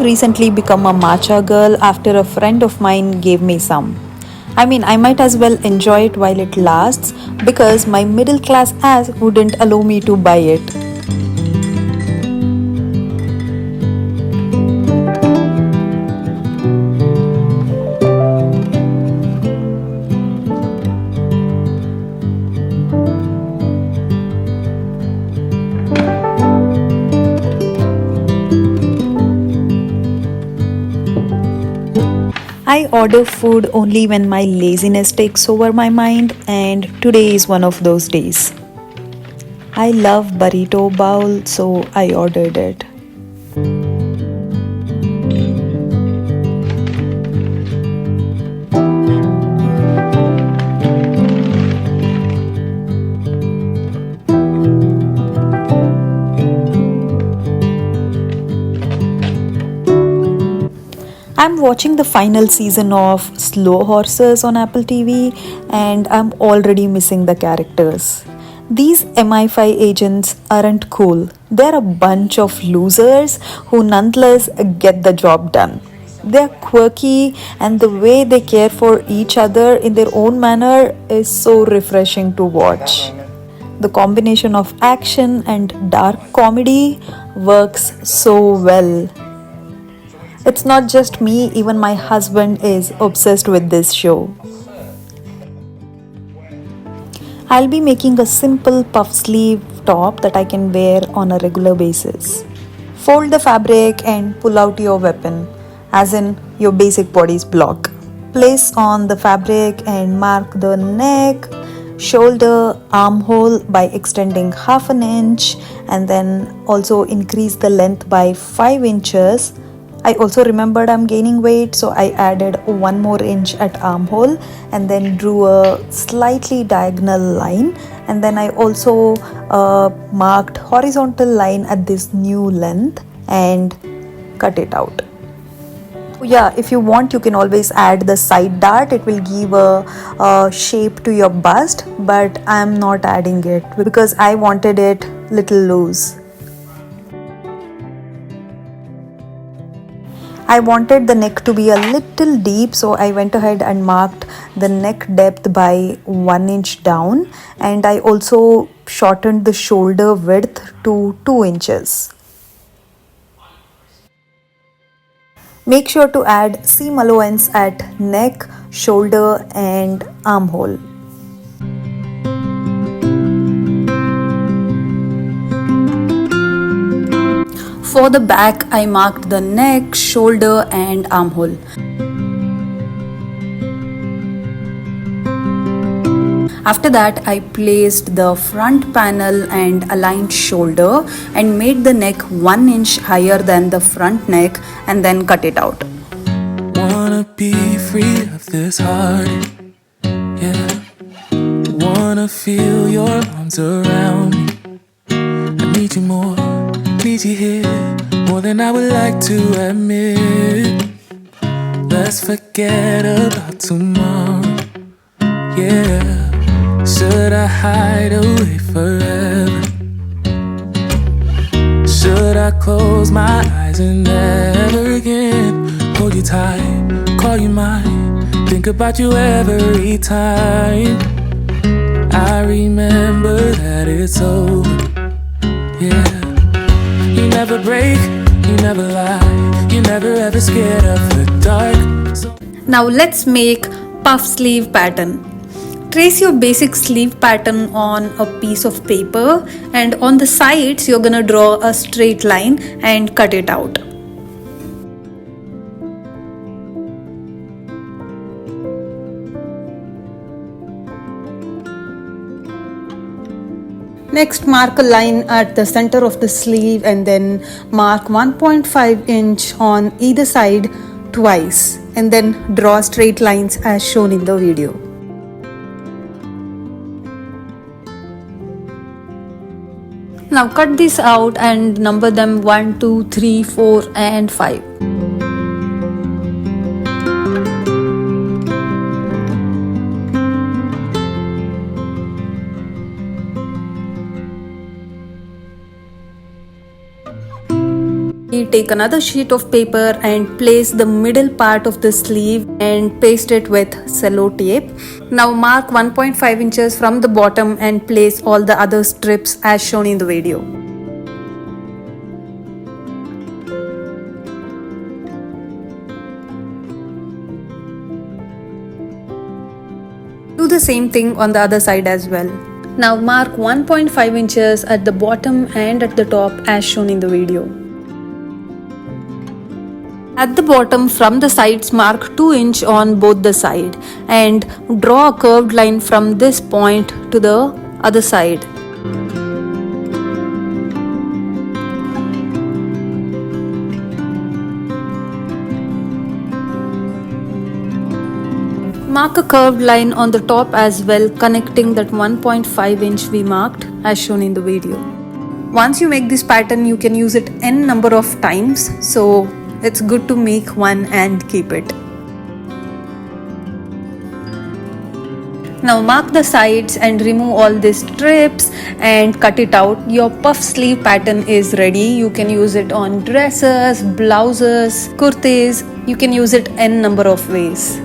recently become a matcha girl after a friend of mine gave me some. I mean, I might as well enjoy it while it lasts because my middle class ass wouldn't allow me to buy it. I order food only when my laziness takes over my mind, and today is one of those days. I love burrito bowl, so I ordered it. I'm watching the final season of Slow Horses on Apple TV and I'm already missing the characters. These MI5 agents aren't cool. They're a bunch of losers who nonetheless get the job done. They're quirky and the way they care for each other in their own manner is so refreshing to watch. The combination of action and dark comedy works so well. It's not just me, even my husband is obsessed with this show. I'll be making a simple puff sleeve top that I can wear on a regular basis. Fold the fabric and pull out your weapon, as in your basic body's block. Place on the fabric and mark the neck, shoulder, armhole by extending half an inch and then also increase the length by 5 inches. I also remembered I'm gaining weight, so I added 1 more inch at armhole and then drew a slightly diagonal line, and then I also marked horizontal line at this new length and cut it out. Yeah, if you want you can always add the side dart. It will give a shape to your bust, but I'm not adding it because I wanted it little loose. I wanted the neck to be a little deep, so I went ahead and marked the neck depth by 1 inch down, and I also shortened the shoulder width to 2 inches. Make sure to add seam allowance at neck, shoulder and armhole. For the back, I marked the neck, shoulder and armhole. After that, I placed the front panel and aligned shoulder and made the neck 1 inch higher than the front neck and then cut it out. Wanna be free of this heart, yeah. Wanna feel your arms around me. I need you more, need you here, more than I would like to admit. Let's forget about tomorrow, yeah. Should I hide away forever? Should I close my eyes and never again hold you tight, call you mine, think about you every time? I remember that it's over, yeah. You never break, you never lie, you never ever scared of the dark. Now let's make puff sleeve pattern. Trace your basic sleeve pattern on a piece of paper, and on the sides you're gonna draw a straight line and cut it out. Next, mark a line at the center of the sleeve and then mark 1.5 inch on either side twice, and then draw straight lines as shown in the video. Now cut this out and number them 1, 2, 3, 4 and 5. take another sheet of paper and place the middle part of the sleeve and paste it with cello tape. Now mark 1.5 inches from the bottom and place all the other strips as shown in the video. Do the same thing on the other side as well. Now mark 1.5 inches at the bottom and at the top as shown in the video. At the bottom from the sides, mark 2 inch on both the side and draw a curved line from this point to the other side. Mark a curved line on the top as well, connecting that 1.5 inch we marked as shown in the video. Once you make this pattern, you can use it n number of times, so it's good to make one and keep it. Now mark the sides and remove all these strips and cut it out. Your puff sleeve pattern is ready. You can use it on dresses, blouses, kurtis. You can use it n number of ways.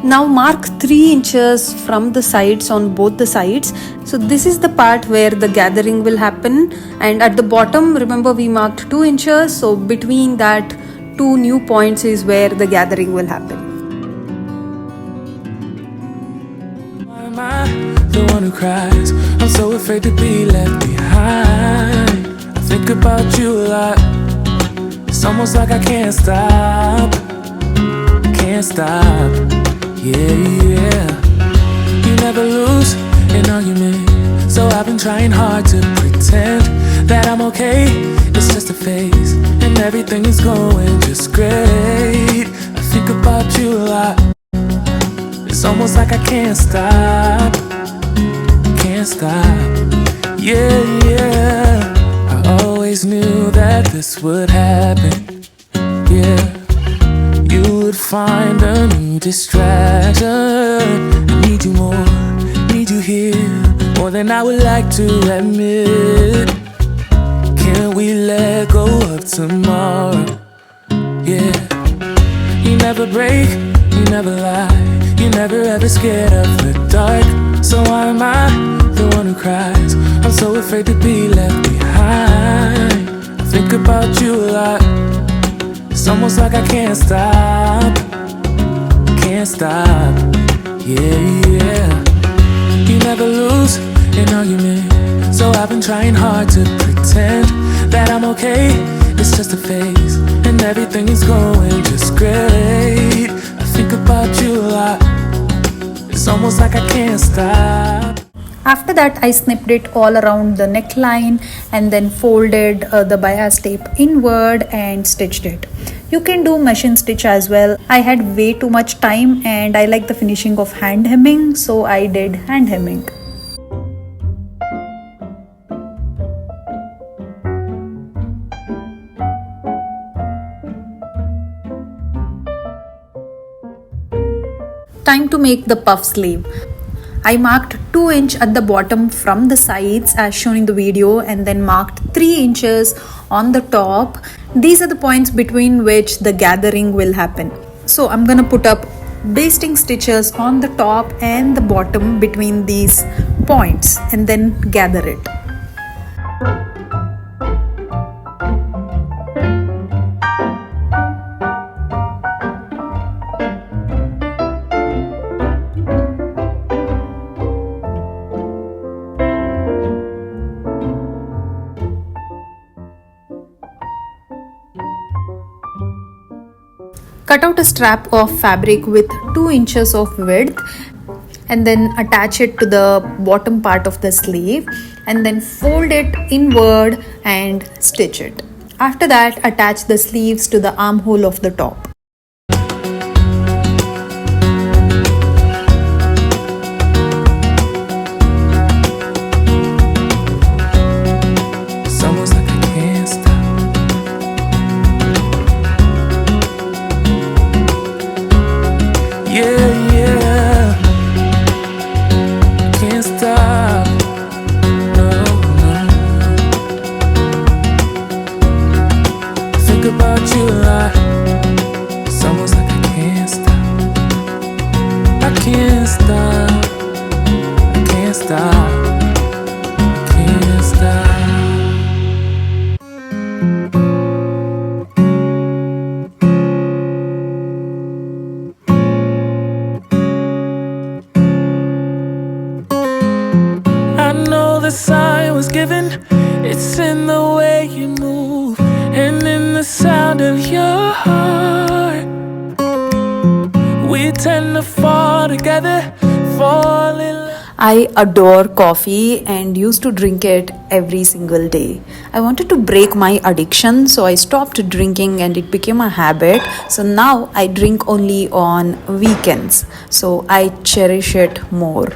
Now mark 3 inches from the sides on both the sides. So this is the part where the gathering will happen, and at the bottom remember we marked 2 inches, so between that 2 new points is where the gathering will happen. Am I the one who cries? I'm so afraid to be left behind. I think about you a lot. It's almost like I can't stop. Can't stop. Yeah. You never lose an argument, so I've been trying hard to pretend that I'm okay. It's just a phase, and everything is going just great. I think about you a lot. It's almost like I can't stop. Can't stop. Yeah. I always knew that this would happen. Yeah. You would find a new distraction. I need you more, need you here, more than I would like to admit. Can we let go of tomorrow? Yeah. You never break, you never lie, you never ever scared of the dark. So why am I the one who cries? I'm so afraid to be left behind. I think about you a lot. It's almost like I can't stop. Can't stop. Yeah. You never lose an argument, so I've been trying hard to pretend that I'm okay. It's just a phase, and everything is going just great. I think about you a lot. It's almost like I can't stop. After that, I snipped it all around the neckline and then folded the bias tape inward and stitched it. You can do machine stitch as well. I had way too much time and I like the finishing of hand hemming, so I did hand hemming. Time to make the puff sleeve. I marked 2 inch at the bottom from the sides as shown in the video, and then marked 3 inches on the top. These are the points between which the gathering will happen. So I'm gonna put up basting stitches on the top and the bottom between these points and then gather it. Cut out a strap of fabric with 2 inches of width and then attach it to the bottom part of the sleeve and then fold it inward and stitch it. After that, attach the sleeves to the armhole of the top. heart. We tend to fall together, fall in love. I adore coffee and used to drink it every single day. I wanted to break my addiction, so I stopped drinking and it became a habit. So now I drink only on weekends, so I cherish it more.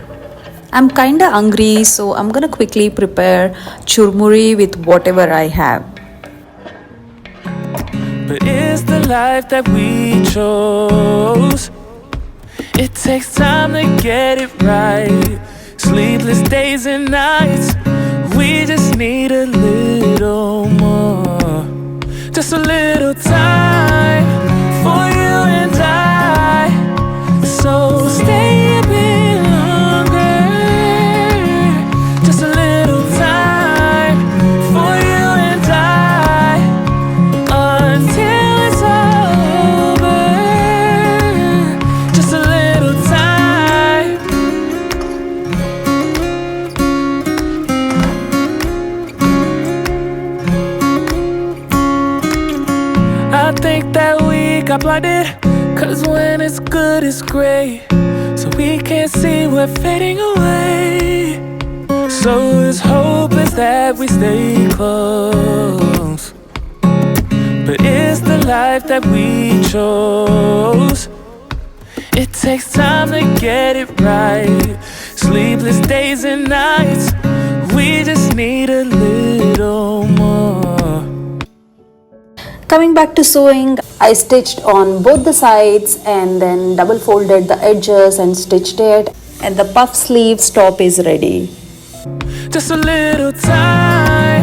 I'm kinda hungry, so I'm gonna quickly prepare churmuri with whatever I have. But it's the life that we chose. It takes time to get it right. Sleepless days and nights. We just need a little more. Just a little time for you and I. So stay a bit longer. Just a little time for you and I. Until it's over. Just a little time. I think that we got blinded, 'cause when it's good it's great, so we can't see we're fading away. So it's hopeless that we stay close. But it's the life that we chose. It takes time to get it right. Sleepless days and nights. We just need a little more. Coming back to sewing, I stitched on both the sides and then double folded the edges and stitched it, and the puff sleeves top is ready. Just a little time